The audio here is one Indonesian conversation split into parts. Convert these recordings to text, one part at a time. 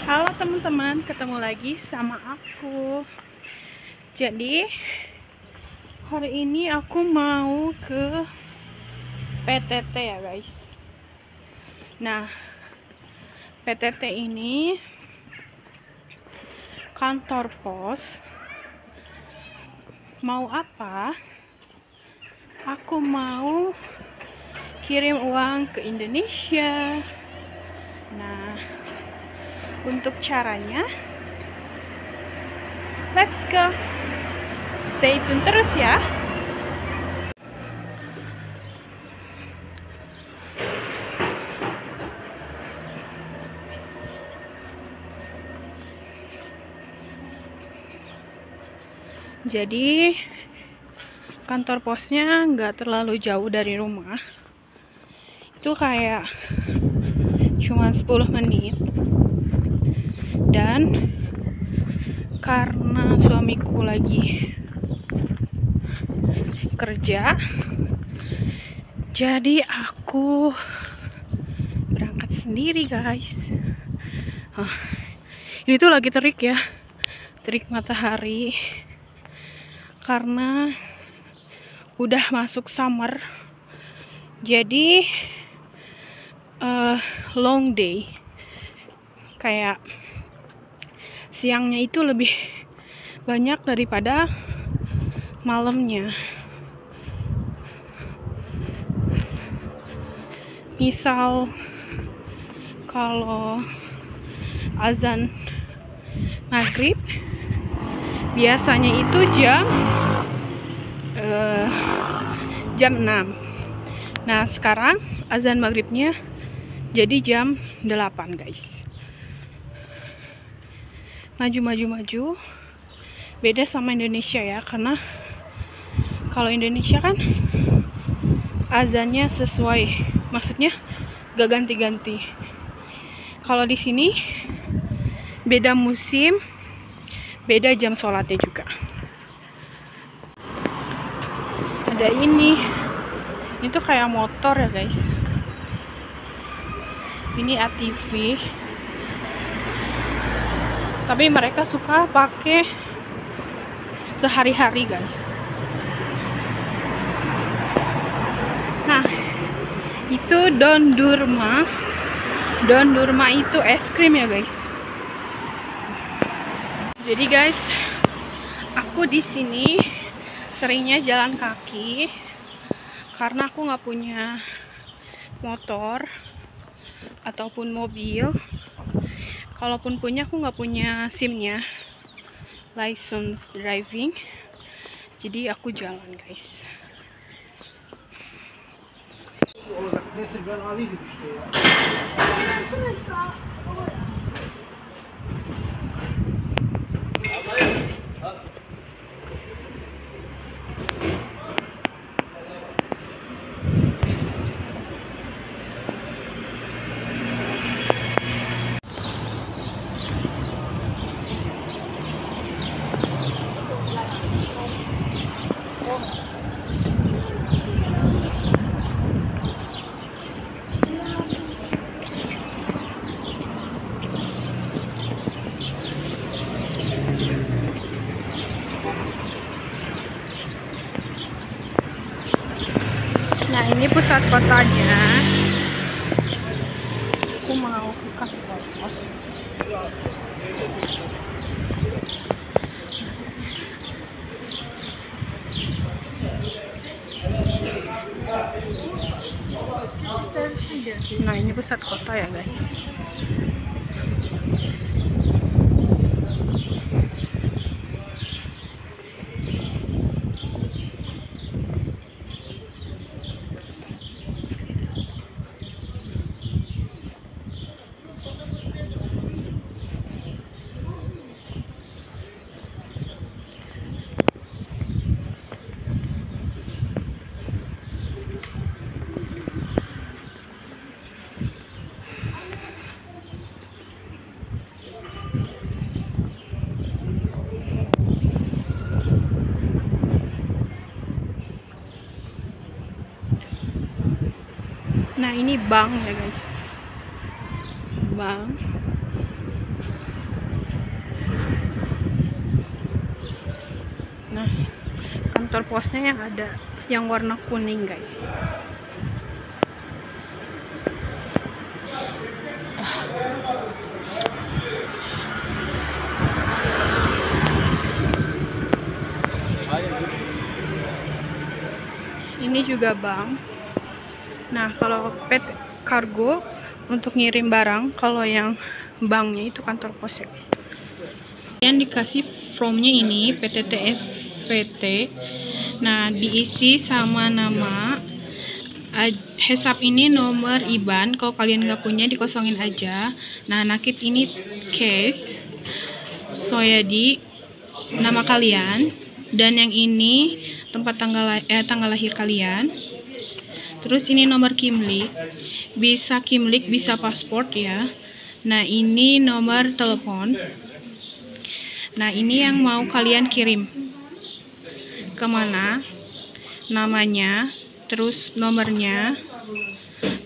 Halo teman-teman, ketemu lagi sama aku. Jadi hari ini aku mau ke PTT ya guys. Nah, PTT ini kantor pos. Mau apa? Aku mau kirim uang ke Indonesia. Nah, untuk caranya, let's go. Stay tune terus ya. Jadi kantor posnya nggak terlalu jauh dari rumah. Itu kayak cuma 10 menit. Dan karena suamiku lagi kerja, jadi aku berangkat sendiri guys. Ini tuh lagi terik ya, terik matahari karena udah masuk summer, jadi long day, kayak siangnya itu lebih banyak daripada malamnya. Misal kalau azan maghrib biasanya itu jam 6. Nah, sekarang azan maghribnya jadi jam 8 guys. Maju. Beda sama Indonesia ya, karena kalau Indonesia kan azannya sesuai, maksudnya gak ganti-ganti. Kalau di sini beda musim, beda jam sholatnya juga. Ada ini tuh kayak motor ya guys. Ini ATV, tapi mereka suka pakai sehari-hari guys. Nah, itu Don Durma. Don Durma itu es krim ya guys. Jadi guys, aku di sini seringnya jalan kaki karena aku nggak punya motor ataupun mobil. Kalaupun punya, aku nggak punya SIM-nya, license driving. Jadi aku jalan guys. Nah, ini pusat kotanya. Aku mau ke kantor pos. Nah, ini pusat kota ya guys. Nah, ini bank ya guys, bank. kantor posnya yang ada yang warna kuning, guys. Ini juga bank. Nah, kalau PT Kargo untuk ngirim barang, kalau yang banknya itu kantor pos ya, guys. Yang dikasih formnya ini PTTFVT. Nah, diisi sama nama, hesab ini nomor IBAN. Kalau kalian nggak punya, dikosongin aja. Nah, nakit ini case, Soyadi, nama kalian, dan yang ini tempat tanggal lahir kalian. Terus ini nomor Kimlik, bisa Kimlik, bisa paspor ya. Nah, ini nomor telepon. Nah, ini yang mau kalian kirim kemana, namanya, terus nomornya,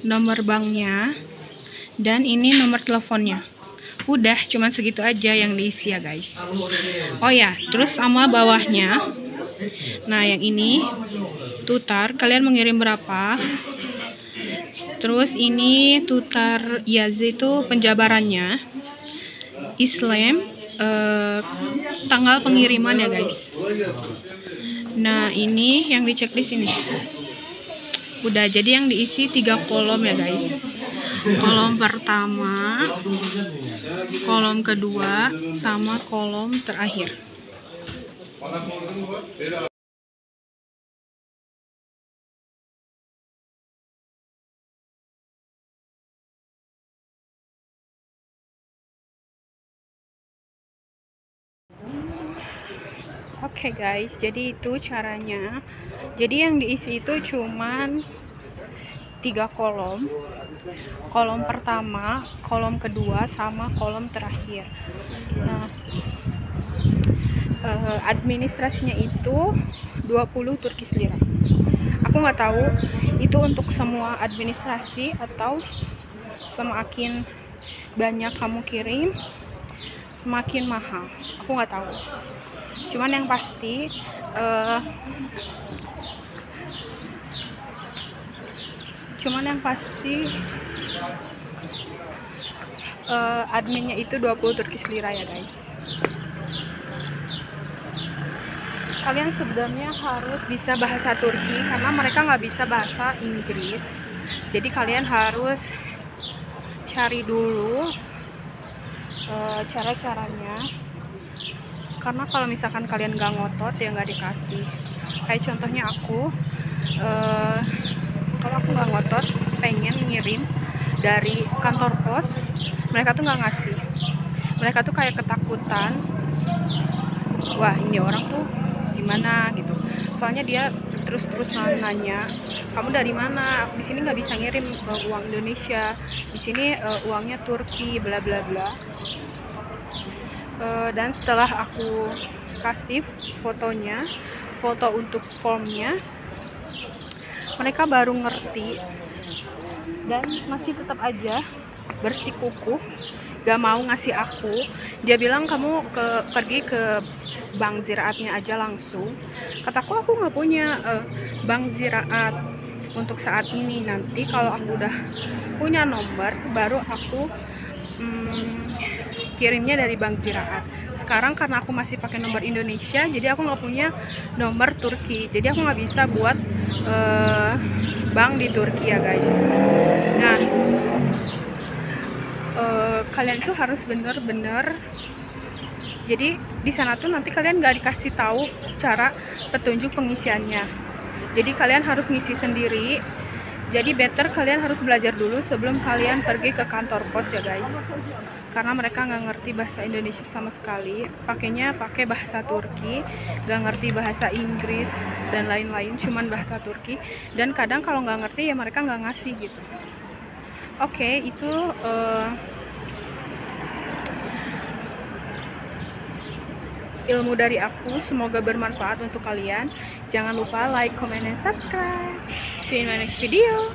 nomor banknya, dan ini nomor teleponnya. Udah, cuman segitu aja yang diisi ya, guys. Oh ya, terus sama bawahnya. Nah, yang ini tutar, kalian mengirim berapa. Terus ini tutar Yazi itu penjabarannya, Islam, tanggal pengiriman ya, guys. Nah, ini yang dicek di sini. Udah, jadi yang diisi 3 kolom ya, guys. Kolom pertama, kolom kedua, sama kolom terakhir. Oke, guys, jadi itu caranya. Jadi yang diisi itu cuman 3 kolom. Kolom pertama, kolom kedua, sama kolom terakhir. Nah, administrasinya itu 20 Turkish lira. Aku nggak tahu itu untuk semua administrasi atau semakin banyak kamu kirim semakin mahal. Aku nggak tahu. Cuman yang pasti adminnya itu 20 Turkish lira ya, guys. Kalian sebenarnya harus bisa bahasa Turki karena mereka nggak bisa bahasa Inggris. Jadi kalian harus cari dulu cara-caranya. Karena kalau misalkan kalian nggak ngotot ya nggak dikasih. Kayak contohnya aku, kalau aku nggak ngotot pengen ngirim dari kantor pos, mereka tuh nggak ngasih. Mereka tuh kayak ketakutan, wah ini orang tuh gimana gitu. Soalnya dia terus nanya, kamu dari mana? Di sini nggak bisa ngirim uang Indonesia, di sini uangnya Turki, bla bla bla. Dan setelah aku kasih fotonya, foto untuk formnya, mereka baru ngerti dan masih tetap aja bersikukuh gak mau ngasih aku. Dia bilang kamu pergi ke bank ziraatnya aja langsung. Kataku aku nggak punya bank ziraat untuk saat ini. Nanti kalau aku udah punya nomor baru aku kirimnya dari bank ziraat. Sekarang karena aku masih pakai nomor Indonesia, jadi aku nggak punya nomor Turki, jadi aku nggak bisa buat bank di Turki ya, guys. Nah, kalian tuh harus bener-bener, jadi di sana tuh nanti kalian nggak dikasih tahu cara petunjuk pengisiannya, jadi kalian harus ngisi sendiri. Jadi better kalian harus belajar dulu sebelum kalian pergi ke kantor pos ya, guys. Karena mereka nggak ngerti bahasa Indonesia sama sekali, pakainya pakai bahasa Turki, nggak ngerti bahasa Inggris dan lain-lain, cuman bahasa Turki. Dan kadang kalau nggak ngerti ya mereka nggak ngasih gitu. Oke, itu ilmu dari aku, semoga bermanfaat untuk kalian. Jangan lupa like, comment, and subscribe. See you in my next video.